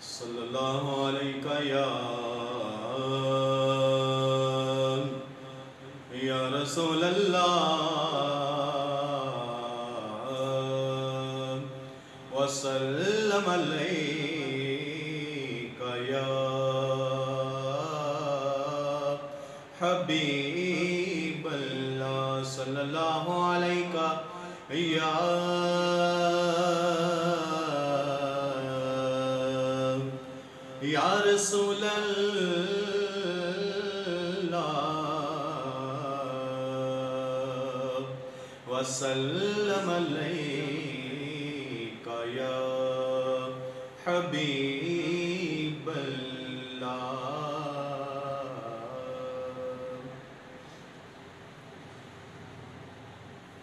सल्लल्लाहु अलैका या रसूल अल्लाह वसल्लम अलैका या हबीब अल्लाह सल्लल्लाहु अलैका या रसूल अल्लाह वसल्लम अलैका या हबीब अल्लाह।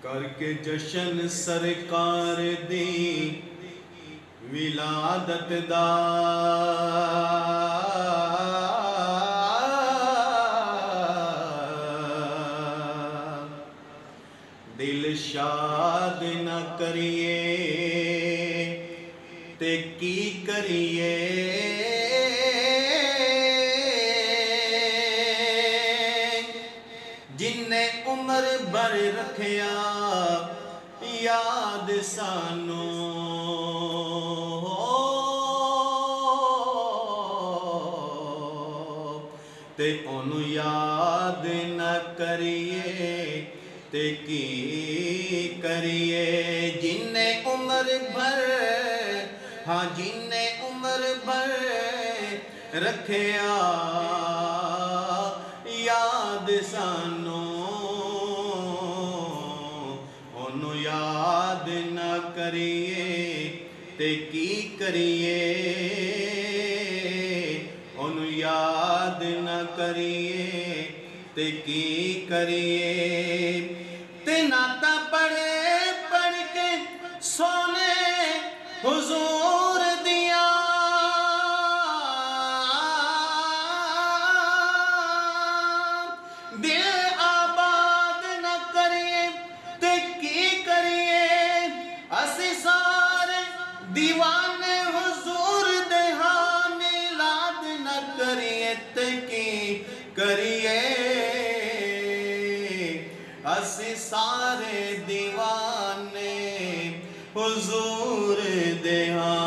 करके जशन सरकार दी विलादत दा दिल शाद न करिए ते की करिए, जिन्ने उम्र भर रखिया याद सानू ते ओनू याद न करिए ते की करिए, जिन्ने उम्र भर हाँ जिन्ने उम्र भर रखिया याद सानू ओनू याद न करिए ते की करिए, ओनू याद न करिए ते की करिए। ते नाता पढ़े पढ़ के सोने हुजूर दिया दिल आबाद न करिए ते की करिए, असी सारे दीवाने हुजूर दे हाँ मिलाद न करिए ते की करिए, असी सारे दीवाने हुजूर दे हाँ